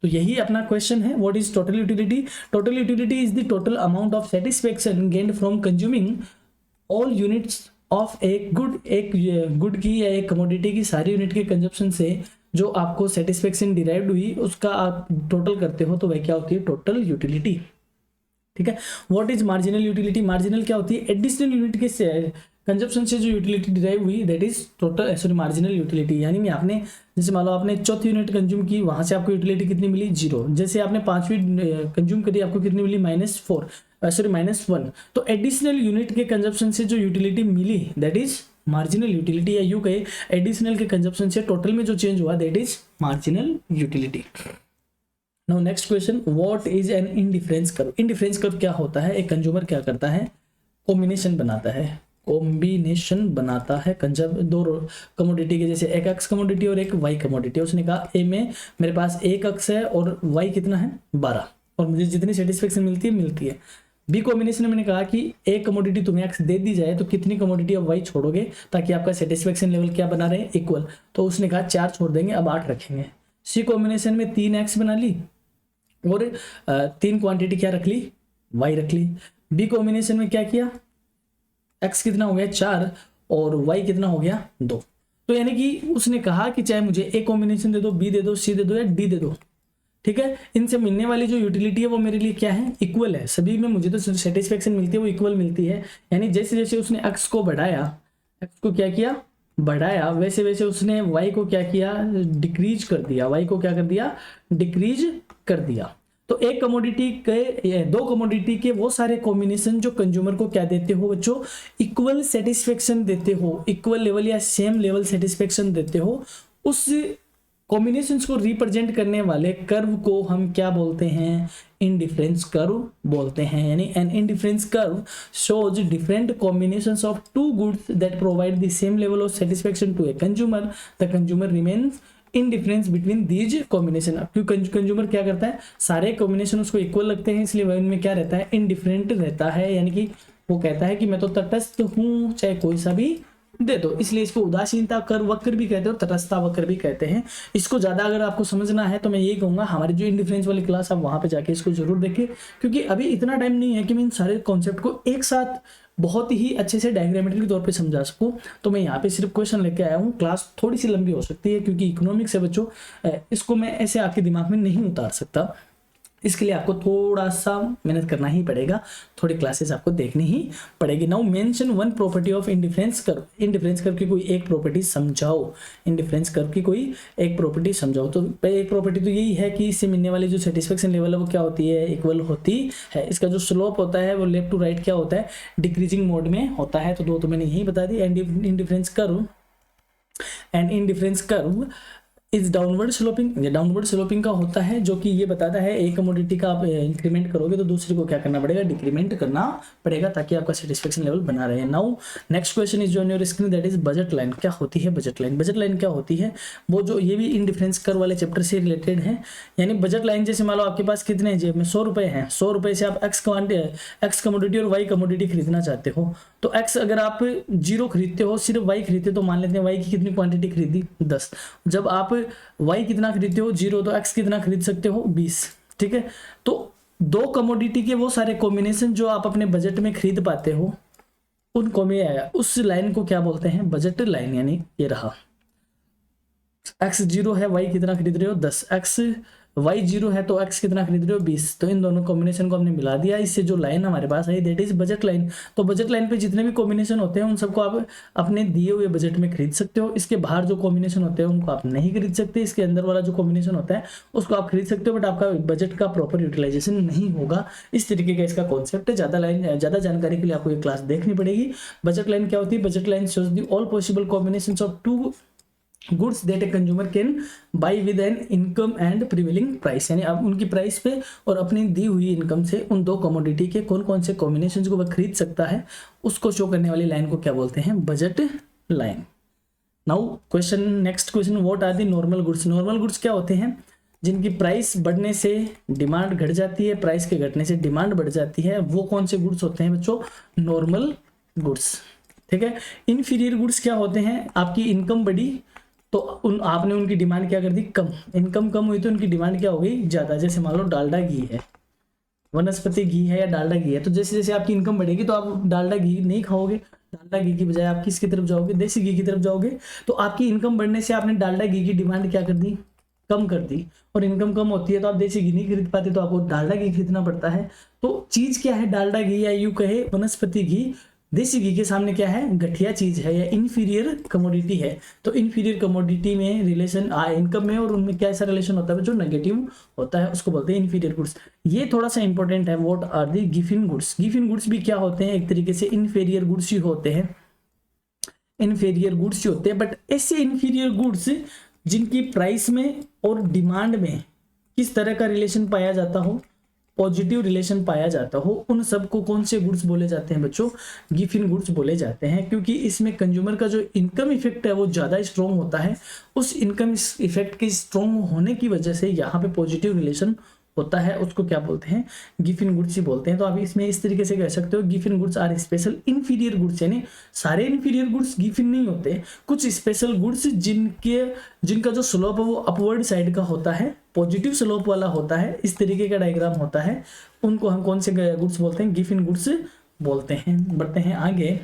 तो यही अपना क्वेश्चन है, what is total utility. Total utility is the total amount of satisfaction gained from consuming all units of एक गुड की या एक कमोडिटी की सारी यूनिट के कंजप्शन से जो आपको सेटिस्फेक्शन डिराइव्ड हुई, उसका आप टोटल करते हो तो वह क्या होती है, टोटल यूटिलिटी। ठीक है, what is marginal utility. Marginal क्या होती है, एडिशनल यूनिट के कंजप्शन से जो यूटिलिटी डिराइव हुई, that is total sorry marginal utility. यानी कि आपने जैसे मान लो आपने चौथी यूनिट कंज्यूम की, वहां से आपको यूटिलिटी कितनी मिली 0। जैसे आपने पांचवी कंज्यूम करी, आपको कितनी मिली -1। तो एडिशनल यूनिट के कंजप्शन से जो यूटिलिटी मिली दैट इज मार्जिनल यूटिलिटी, या यू कहे एडिशनल के कंजप्शन से टोटल में जो चेंज हुआ that is marginal utility. Now next question, what is an indifference curve. Indifference curve क्या होता है, एक कंज्यूमर क्या करता है, कॉम्बिनेशन बनाता है दो कमोडिटी के, जैसे एक एक्स कमोडिटी और एक वाई कमोडिटी। उसने कहा ए में मेरे पास एक एक्स है और वाई कितना है 12, और मुझे जितनी सेटिस्फेक्शन मिलती है। बी कॉम्बिनेशन में मैंने कहा कि एक कमोडिटी तुम्हें एक्स दे दी जाए तो कितनी कमोडिटी अब वाई छोड़ोगे ताकि आपका सेटिस्फेक्शन लेवल क्या बना रहे, इक्वल। तो उसने कहा 4 छोड़ देंगे, अब 8 रखेंगे। सी कॉम्बिनेशन में 3 एक्स बना ली और 3 क्वांटिटी क्या रख ली, वाई रख ली। बी कॉम्बिनेशन में क्या किया, x कितना हो गया 4 और y कितना हो गया 2। तो यानी कि उसने कहा कि चाहे मुझे ए कॉम्बिनेशन दे दो, बी दे दो, सी दे दो या डी दे दो, ठीक है, इनसे मिलने वाली जो यूटिलिटी है वो मेरे लिए क्या है, इक्वल है। सभी में मुझे तो सेटिस्फेक्शन मिलती है वो इक्वल मिलती है। यानी जैसे जैसे उसने x को बढ़ाया, x को क्या किया, बढ़ाया, वैसे वैसे उसने y को क्या किया, डिक्रीज कर दिया, y को क्या कर दिया, डिक्रीज कर दिया। तो एक कमोडिटी के, दो कमोडिटी के वो सारे कॉम्बिनेशन जो कंज्यूमर को क्या देते हो बच्चों, इक्वल सेटिस्फेक्शन देते हो, इक्वल लेवल या सेम लेवल सेटिस्फेक्शन देते हो, उस कॉम्बिनेशंस को रिप्रेजेंट करने वाले कर्व को हम क्या बोलते हैं, इंडिफरेंस कर्व बोलते हैं। यानी an indifference curve shows different combinations of two goods that provide the same level of satisfaction to a consumer, the consumer remains indifference between these combination. क्योंकि कंज्यूमर क्या करता है, सारे कॉम्बिनेशन उसको इक्वल लगते हैं, इसलिए वह उनमें क्या रहता है, इंडिफरेंट रहता है। यानी कि वो कहता है कि मैं तो तटस्थ हूँ, चाहे कोई सा भी दे दो, इसलिए इसको उदासीनता कर वक्र भी कहते हो, तटस्थता वक्र भी कहते हैं। इसको ज्यादा अगर आपको समझना है तो मैं ये कहूंगा हमारी जो इंडिफरेंस वाली क्लास आप वहां पे जाके इसको जरूर देखिए, क्योंकि अभी इतना टाइम नहीं है कि मैं इन सारे कॉन्सेप्ट को एक साथ बहुत ही अच्छे से डायग्रामेटिक तौर पे समझा सकूं। तो मैं यहाँ पे सिर्फ क्वेश्चन लेके आया हूँ। क्लास थोड़ी सी लंबी हो सकती है क्योंकि इकोनॉमिक्स है बच्चों, इसको मैं ऐसे आपके दिमाग में नहीं उतार सकता, इसके लिए आपको थोड़ा सा मेहनत करना ही पड़ेगा, थोड़ी क्लासेस आपको देखनी ही पड़ेगी। Now mention one property of indifference curve. Indifference curve की कोई एक प्रॉपर्टी समझाओ, इंडिफरेंस कर्व की कोई एक प्रॉपर्टी समझाओ। तो एक प्रॉपर्टी तो यही है कि इससे मिलने वाली जो सेटिस्फेक्शन लेवल है वो क्या होती है, इक्वल होती है। इसका जो स्लोप होता है वो लेफ्ट टू राइट क्या होता है, डिक्रीजिंग मोड में होता है। तो दो तो मैंने यही बता दी। And indifference curve is downward sloping. ये डाउनवर्ड स्लोपिंग का होता है, जो कि ये बताता है एक कमोडिटी का आप इंक्रीमेंट करोगे तो दूसरी को क्या करना पड़ेगा, डिक्रीमेंट करना पड़ेगा, ताकि आपका सेटिस्फेक्शन लेवल बना रहे। Now next question is on your screen, that is budget line. क्या होती है बजट लाइन? बजट लाइन क्या होती है, वो जो ये भी इंडिफरेंस कर्व वाले चैप्टर से रिलेटेड है। यानी बजट लाइन जैसे मान लो आपके पास कितने जेब में 100 रुपए हैं, 100 रुपए से आप एक्स कमोडिटी और वाई कमोडिटी खरीदना चाहते हो। तो एक्स अगर आप 0 खरीदते हो, सिर्फ वाई खरीदते हो, तो मान लेते हैं वाई की कितनी क्वांटिटी खरीदी 10। जब आप वाई कितना खरीदते हो 0, तो एक्स कितना खरीद सकते हो 20। ठीक है, तो दो कमोडिटी के वो सारे कॉम्बिनेशन जो आप अपने बजट में खरीद पाते हो, उस लाइन को क्या बोलते हैं, बजट लाइन। यानी ये रहा एक्स 0 है, वाई कितना खरीद रहे हो 10, एक्स वाई 0 है तो एक्स कितना खरीद रहे हो 20। तो इन दोनों कॉम्बिनेशन को हमने मिला दिया, इससे जो लाइन हमारे पास आई दैट इज बजट लाइन। तो बजट लाइन पे जितने भी कॉम्बिनेशन होते हैं उन सबको आप अपने दिए हुए बजट में खरीद सकते हो। इसके बाहर जो कॉम्बिनेशन होते हैं उनको आप नहीं खरीद सकते, इसके अंदर वाला जो कॉम्बिनेशन होता है उसको आप खरीद सकते हो, बट आपका बजट का प्रॉपर यूटिलाइजेशन नहीं होगा। इस तरीके का इसका कॉन्सेप्ट है। ज्यादा जानकारी के लिए आपको ये क्लास देखनी पड़ेगी। बजट लाइन क्या होती है, budget line shows the all possible combinations of two goods that a consumer can buy with an income and prevailing price. यानी आप उनकी प्राइस पे और अपनी दी हुई इनकम से उन दो कमोडिटी के कौन कौन से कॉम्बिनेशन को वह खरीद सकता है, उसको शो करने वाली लाइन को क्या बोलते हैं, budget line. Now question, next question, what are the normal goods. Normal goods क्या होते हैं, जिनकी प्राइस बढ़ने से डिमांड घट जाती है, प्राइस के घटने से डिमांड बढ़ जाती है। वो कौन से गुड्स होते हैं बच्चों, नॉर्मल गुड्स। ठीक है, इनफीरियर गुड्स क्या होते हैं, आपकी इनकम बढ़ी तो आपने उनकी डिमांड क्या कर दी, कम। इनकम कम हुई तो उनकी डिमांड क्या हो गई, ज्यादा। जैसे मान लो डालडा घी है, वनस्पति घी है या डालडा घी है, तो जैसे जैसे आपकी इनकम बढ़ेगी तो आप डालडा घी नहीं खाओगे, डालडा घी की बजाय आप किसकी तरफ जाओगे, देसी घी की तरफ जाओगे। तो आपकी इनकम बढ़ने से आपने डालडा घी की डिमांड क्या कर दी, कम कर दी। और इनकम कम होती है तो आप देसी घी नहीं खरीद पाते, तो आपको डालडा घी खरीदना पड़ता है। तो चीज क्या है, डालडा घी या यूं कहे वनस्पति घी देसी घी के सामने क्या है, घटिया चीज है या इन्फीरियर कमोडिटी है। तो इन्फीरियर कमोडिटी में रिलेशन इनकम में और उनमें क्या ऐसा रिलेशन होता है जो नेगेटिव होता है, उसको बोलते हैं इन्फीरियर गुड्स। ये थोड़ा सा इंपॉर्टेंट है। What are the Giffen goods. Giffen goods भी क्या होते हैं, एक तरीके से इन्फीरियर गुड्स ही होते हैं, इन्फीरियर गुड्स ही होते हैं। बट ऐसे इन्फीरियर गुड्स जिनकी प्राइस में और डिमांड में किस तरह का रिलेशन पाया जाता हो, पॉजिटिव रिलेशन पाया जाता हो, उन सबको कौन से गुड्स बोले जाते हैं बच्चों, गिफिन गुड्स बोले जाते हैं। क्योंकि इसमें कंज्यूमर का जो इनकम इफेक्ट है वो ज्यादा स्ट्रॉन्ग होता है। उस इनकम इफेक्ट के स्ट्रॉन्ग होने की वजह से यहाँ पे पॉजिटिव रिलेशन होता है, उसको क्या बोलते हैं, गिफिन गुड्स ही बोलते हैं। तो आप इसमें इस तरीके से कह सकते हो, Giffen goods are special inferior goods. यानी सारे इन्फीरियर गुड्स गिफिन नहीं होते, कुछ स्पेशल गुड्स जिनका जो स्लोप है वो अपवर्ड साइड का होता है, पॉजिटिव स्लोप वाला होता है, इस तरीके का डायग्राम होता है, उनको हम कौन से गुड्स बोलते हैं, गिफिन गुड्स बोलते हैं। बढ़ते हैं आगे।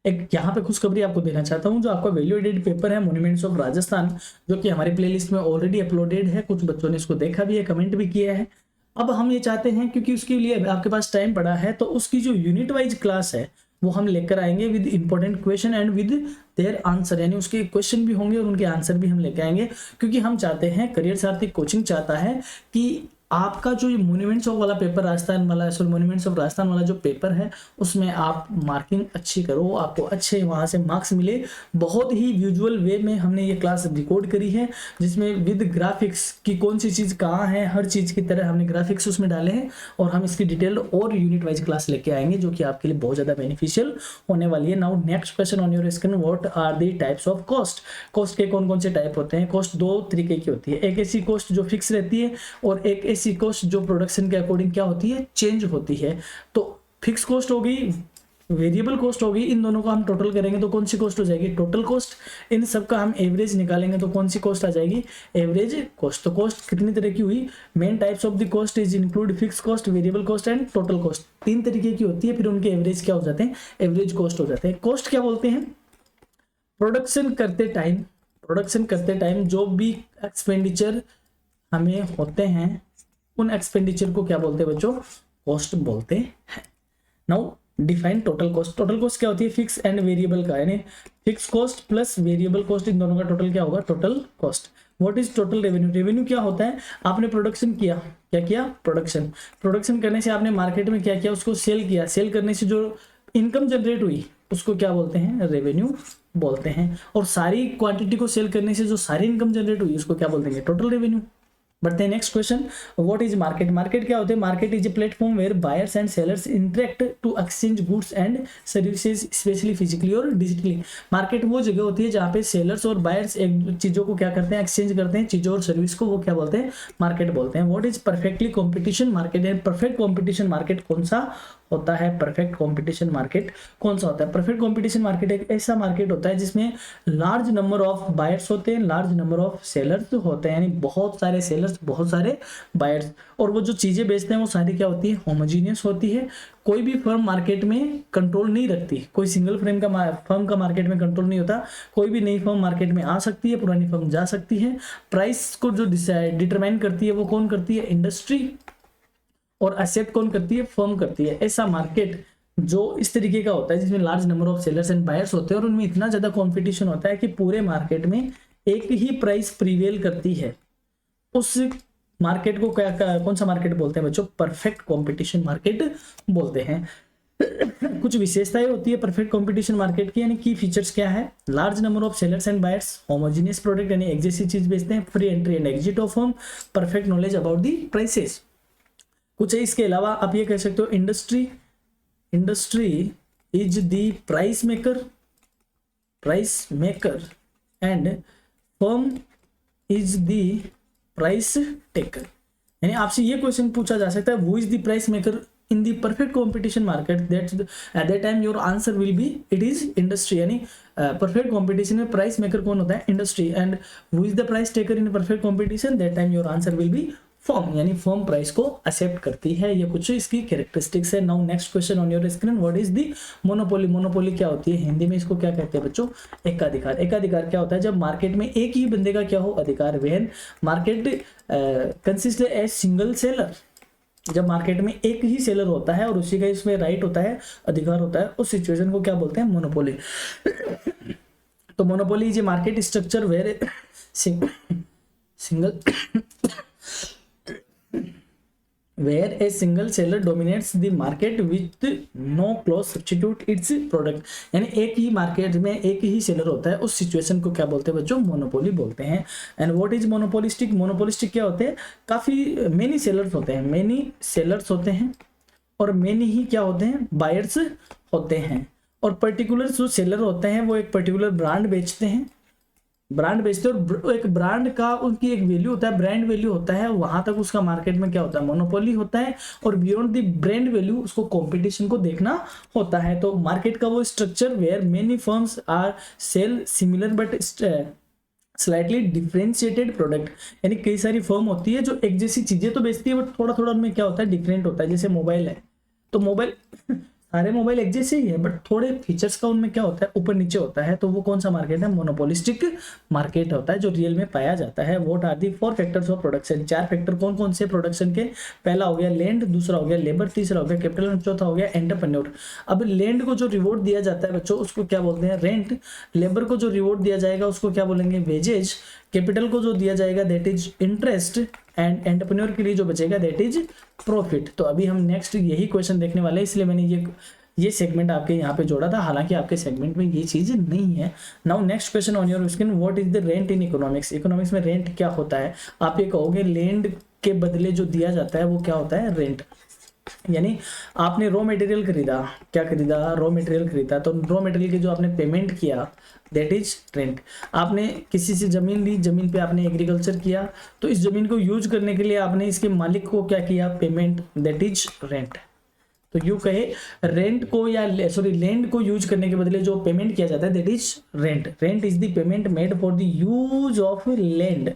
एक यहाँ पे खुशखबरी आपको देना चाहता हूँ, जो आपका वैल्यू एडेड पेपर है मॉन्यूमेंट्स ऑफ राजस्थान, जो कि हमारे प्लेलिस्ट में ऑलरेडी अपलोडेड है, कुछ बच्चों ने इसको देखा भी है, कमेंट भी किया है। अब हम ये चाहते हैं, क्योंकि उसके लिए आपके पास टाइम पड़ा है, तो उसकी जो यूनिट वाइज क्लास है वो हम लेकर आएंगे with important question and with their answer, यानी उसके क्वेश्चन भी होंगे और उनके आंसर भी हम लेकर आएंगे, क्योंकि हम चाहते हैं, करियर सारथी कोचिंग चाहता है कि आपका जो मॉन्यूमेंट्स ऑफ वाला पेपर राजस्थान वाला, सॉरी मॉन्यूमेंट्स ऑफ राजस्थान वाला जो पेपर है, उसमें आप मार्किंग अच्छी करो, आपको अच्छे वहाँ से मार्क्स मिले। बहुत ही विजुअल वे में हमने ये क्लास रिकॉर्ड करी है, जिसमें विद ग्राफिक्स की कौन सी चीज़ कहाँ है, हर चीज़ की तरह हमने ग्राफिक्स उसमें डाले हैं, और हम इसकी डिटेल और यूनिट वाइज क्लास लेके आएंगे, जो कि आपके लिए बहुत ज़्यादा बेनिफिशियल होने वाली है। Now next question on your screen, what are the types of cost. Cost के कौन कौन से टाइप होते हैं? कॉस्ट दो तरीके की होती है, एक ऐसी कॉस्ट जो फिक्स रहती है, और एक ऐसी कॉस्ट जो प्रोडक्शन के अकॉर्डिंग क्या होती है, चेंज होती है। तो फिक्स कॉस्ट हो गई, वेरिएबल कॉस्ट होगी, इन दोनों को हम टोटल करेंगे तो कौन सी कॉस्ट हो जाएगी, टोटल कॉस्ट। इन सब का हम एवरेज निकालेंगे तो कौन सी कॉस्ट आ जाएगी, एवरेज कॉस्ट। तो कॉस्ट कितनी तरह की हुई, main types of the cost is include fix cost, variable cost and total cost, तीन तरीके की होती है, फिर उनके एवरेज क्या हो जाते हैं, एवरेज कॉस्ट हो जाते हैं। कॉस्ट क्या बोलते हैं, प्रोडक्शन करते टाइम जो भी एक्सपेंडिचर हमें होते हैं, उन एक्सपेंडिचर को क्या बोलते हैं बच्चों, कॉस्ट बोलते हैं। Now define total cost. Total cost क्या होती है, फिक्स एंड वेरिएबल का, यानी fix cost plus variable cost, इन दोनों का टोटल क्या होगा, total cost. What is total revenue. Revenue क्या होता है, आपने प्रोडक्शन किया, क्या किया, प्रोडक्शन करने से आपने मार्केट में क्या किया, उसको सेल किया, सेल करने से जो इनकम जनरेट हुई उसको क्या बोलते हैं, रेवेन्यू बोलते हैं। और सारी क्वांटिटी को सेल करने से जो सारी इनकम जनरेट हुई उसको क्या बोलते हैं, टोटल रेवेन्यू। बढ़ते हैं next question, what is market. Market क्या होते हैं, market is a platform where buyers and sellers interact to exchange goods and services, specially physically और डिजिटली। मार्केट वो जगह होती है जहाँ पे सेलर्स और बायर्स एक चीजों को क्या करते हैं, एक्सचेंज करते हैं, चीजों और सर्विस को, वो क्या बोलते हैं, मार्केट बोलते हैं। What is perfectly competition market. And perfect competition market कौन सा होता है, परफेक्ट कॉम्पिटिशन मार्केट कौन सा होता है। परफेक्ट कॉम्पिटिशन मार्केट एक ऐसा मार्केट होता है जिसमें लार्ज नंबर ऑफ बायर्स होते हैं, लार्ज नंबर ऑफ सेलर्स होते हैं, यानी बहुत सारे सेलर्स, बहुत सारे बायर्स, और वो जो चीजें बेचते हैं वो सारी क्या होती है, होमोजीनियस होती है। कोई भी फर्म मार्केट में कंट्रोल नहीं रखती, कोई सिंगल फर्म का मार्केट में कंट्रोल नहीं होता, कोई भी नई फर्म मार्केट में आ सकती है, पुरानी फर्म जा सकती है। प्राइस को जो डिटरमाइन करती है वो कौन करती है, इंडस्ट्री, और एक्सेप्ट कौन करती है, फर्म करती है। ऐसा मार्केट जो इस तरीके का होता है जिसमें large number of sellers and buyers होते हैं और उनमें इतना ज्यादा कंपटीशन होता है कि पूरे मार्केट में एक ही प्राइस प्रीवेल करती है, उस मार्केट को क्या कौन सा मार्केट बोलते हैं बच्चों, परफेक्ट कंपटीशन मार्केट बोलते हैं। कुछ विशेषताएं होती है परफेक्ट कंपटीशन मार्केट की, यानी की फीचर्स क्या है, large number of sellers and buyers, homogeneous product यानी एक जैसी चीज बेचते हैं, free entry and exit of firm, perfect knowledge about the prices. कुछ है इसके अलावा आप ये कह सकते हो, industry is the price maker and firm is the price taker. यानी आपसे ये क्वेश्चन पूछा जा सकता है, who is the price maker in the perfect competition market, that at that time your answer will be it is industry. यानी perfect competition में price maker कौन होता है, industry, and who is the price taker in perfect competition, that time your answer will be firm, यानी firm price को accept करती है। ये कुछ इसकी कैरेक्टरिस्टिक्स है। Now next question on your screen, what is the monopoly. Monopoly क्या होती है, हिंदी में इसको क्या कहते हैं बच्चों, एकाधिकार। एकाधिकार क्या होता है, जब मार्केट में एक ही बंदे का क्या हो, अधिकार। When market consist a single seller, जब मार्केट में एक ही सेलर होता है और उसी का इसमें राइट होता है, अधिकार होता है, उस सिचुएशन को क्या बोलते हैं, मोनोपोली। तो monopoly is a market structure where where a single seller dominates the market with no close substitute its product। यानी एक ही मार्केट में एक ही सेलर होता है, उस सिचुएशन को क्या बोलते हैं बच्चों, मोनोपोली बोलते हैं। And what is monopolistic. Monopolistic क्या होते हैं, काफी मेनी सेलर्स होते हैं, और मेनी ही क्या होते हैं, बायर्स होते हैं। और पर्टिकुलर जो सेलर होते हैं वो एक पर्टिकुलर ब्रांड बेचते हैं, और एक ब्रांड का उनकी एक वैल्यू होता है, ब्रांड वैल्यू होता है, वहां तक उसका मार्केट में क्या होता है, मोनोपोली होता है। और बियॉन्ड द ब्रांड वैल्यू उसको कंपटीशन को देखना होता है। तो मार्केट का वो structure where many firms are sell similar but slightly differentiated product, यानी कई सारी फर्म होती है जो एक जैसी चीजें तो बेचती है बट थोड़ा थोड़ा उनमें क्या होता है, डिफरेंट होता है। जैसे मोबाइल है, तो मोबाइल सारे मोबाइल एक जैसे ही है, बट थोड़े फीचर्स का उनमें क्या होता है, ऊपर नीचे होता है। तो वो कौन सा मार्केट है, मोनोपोलिस्टिक मार्केट होता है जो रियल में पाया जाता है। What are the 4 factors of production, 4 factor कौन कौन से प्रोडक्शन के, पहला हो गया लैंड, दूसरा हो गया लेबर, तीसरा हो गया कैपिटल और चौथा हो गया एंटरप्रेन्योर। अब लैंड को जो रिवॉर्ड दिया जाता है बच्चों उसको क्या बोलते हैं, रेंट। लेबर को जो रिवॉर्ड दिया जाएगा उसको क्या बोलेंगे, वेजेज। कैपिटल को जो दिया जाएगा that is interest, and entrepreneur के लिए जो बचेगा दैट इज प्रॉफिट। तो अभी हम नेक्स्ट यही क्वेश्चन देखने वाले हैं, इसलिए मैंने ये सेगमेंट आपके यहाँ पे जोड़ा था, हालांकि आपके सेगमेंट में ये चीज नहीं है। Now next question on your screen, what is the rent in economics. Economics में रेंट क्या होता है, आप ये कहोगे लैंड के बदले जो दिया जाता है वो क्या होता है, रेंट। यानी आपने रॉ मटेरियल खरीदा, क्या खरीदा, रॉ मटेरियल खरीदा, तो रॉ मटेरियल की जो आपने पेमेंट किया दैट इज रेंट। आपने किसी से जमीन ली, जमीन पे आपने एग्रीकल्चर किया, तो इस जमीन को यूज करने के लिए आपने इसके मालिक को क्या किया, पेमेंट, दैट इज रेंट। तो यू कहे रेंट को या सॉरी लैंड को यूज करने के बदले जो पेमेंट किया जाता है that is rent. Rent is the payment made for the use of land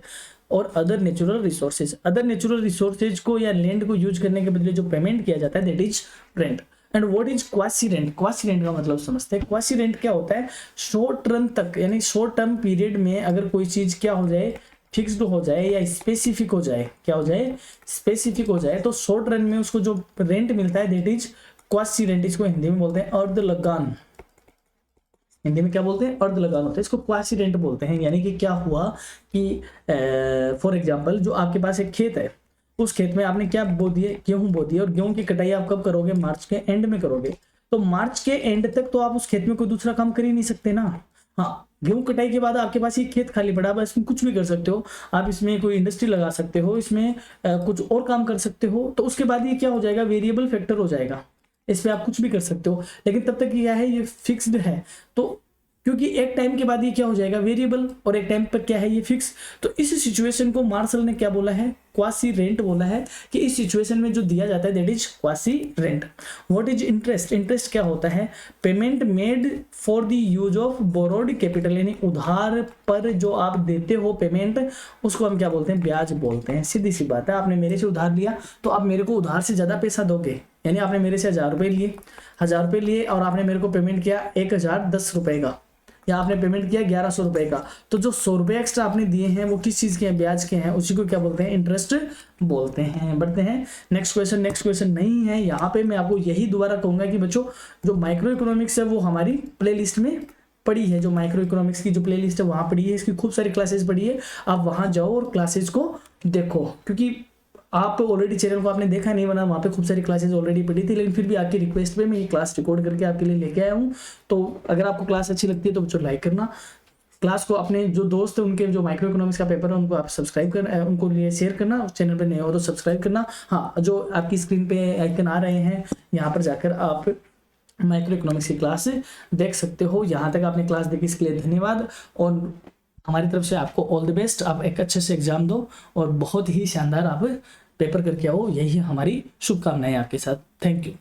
और other natural resources. Other natural resources को या लैंड को यूज करने के बदले जो पेमेंट किया जाता है that is rent. And what is quasi rent. Quasi rent का मतलब समझते हैं। क्वासी रेंट क्या होता है, शॉर्ट टर्म तक यानी शॉर्ट टर्म पीरियड में अगर कोई चीज क्या हो जाए, फिक्स्ड हो जाए या स्पेसिफिक हो जाए, क्या हो जाए, स्पेसिफिक हो जाए, तो शॉर्ट रन में उसको जो रेंट मिलता है दैट इज क्वासी रेंट। इसको हिंदी में बोलते हैं अर्ध लगान। हिंदी में क्या बोलते हैं, अर्ध लगान होता है, इसको क्वासी रेंट बोलते हैं। यानी कि क्या हुआ कि फॉर एग्जांपल जो आपके पास एक खेत है, उस खेत में आपने क्या बो दिए, गेहूं बो दिए, और गेहूं की कटाई आप कब करोगे, मार्च के एंड में करोगे। तो मार्च के एंड तक तो आप उस खेत में कोई दूसरा काम कर ही नहीं सकते ना। हाँ, गेहूं कटाई के बाद आपके पास ये खेत खाली पड़ा, बस इसमें कुछ भी कर सकते हो आप, इसमें कोई इंडस्ट्री लगा सकते हो, इसमें कुछ और काम कर सकते हो। तो उसके बाद ये क्या हो जाएगा, वेरिएबल फैक्टर हो जाएगा, इस पे आप कुछ भी कर सकते हो। लेकिन तब तक क्या है, ये फिक्स्ड है। तो क्योंकि एक टाइम के बाद ये क्या हो जाएगा, वेरिएबल, और एक टाइम पर क्या है, ये फिक्स। तो इस सिचुएशन को मार्शल ने क्या बोला है, क्वासी रेंट बोला है, कि इस सिचुएशन में जो दिया जाता है that is quasi rent. What is interest. Interest क्या होता है, payment made for the use of borrowed capital, यानी उधार पर जो आप देते हो पेमेंट, उसको हम क्या बोलते हैं, ब्याज बोलते हैं। सीधी सी बात है, आपने मेरे से उधार लिया तो आप मेरे को उधार से ज्यादा पैसा दोगे। यानी आपने मेरे से 1000 रुपये लिए, 1000 रुपये लिए और आपने मेरे को पेमेंट किया 1010 रुपए का, या आपने पेमेंट किया 1100 रुपए का, तो जो 100 रुपए एक्स्ट्रा आपने दिए हैं वो किस चीज के हैं, ब्याज के हैं, उसी को क्या बोलते हैं, इंटरेस्ट बोलते हैं। बढ़ते हैं नेक्स्ट क्वेश्चन। नेक्स्ट क्वेश्चन नहीं है यहाँ पे, मैं आपको यही दोबारा कहूंगा कि बच्चों जो माइक्रो इकोनॉमिक्स है वो हमारी प्लेलिस्ट में पड़ी है, जो माइक्रो इकोनॉमिक्स की जो प्लेलिस्ट है वहां पड़ी है, इसकी खूब सारी क्लासेस पड़ी है, आप वहां जाओ और क्लासेस को देखो। क्योंकि आप ऑलरेडी चैनल को आपने देखा नहीं, बना वहाँ पे खूब सारी क्लासेस ऑलरेडी पड़ी थी, लेकिन फिर भी आपकी रिक्वेस्ट पे मैं ये क्लास रिकॉर्ड करके आपके लिए लेके आया हूँ। तो अगर आपको क्लास अच्छी लगती है तो बच्चों लाइक करना, क्लास को अपने जो दोस्त है उनके जो माइक्रो इकोनॉमिक्स का पेपर है उनको आप सब्सक्राइब करना, उनको लिए शेयर करना, उस चैनल पर नए हो तो सब्सक्राइब करना। हाँ, जो आपकी स्क्रीन पे आइकन आ रहे हैं यहाँ पर जाकर आप माइक्रो इकोनॉमिक्स की क्लास देख सकते हो। यहाँ तक आपने क्लास देखी इसके लिए धन्यवाद, और हमारी तरफ से आपको ऑल द बेस्ट। आप एक अच्छे से एग्जाम दो और बहुत ही शानदार आप पेपर करके आओ, यही हमारी शुभकामनाएं आपके साथ। Thank you.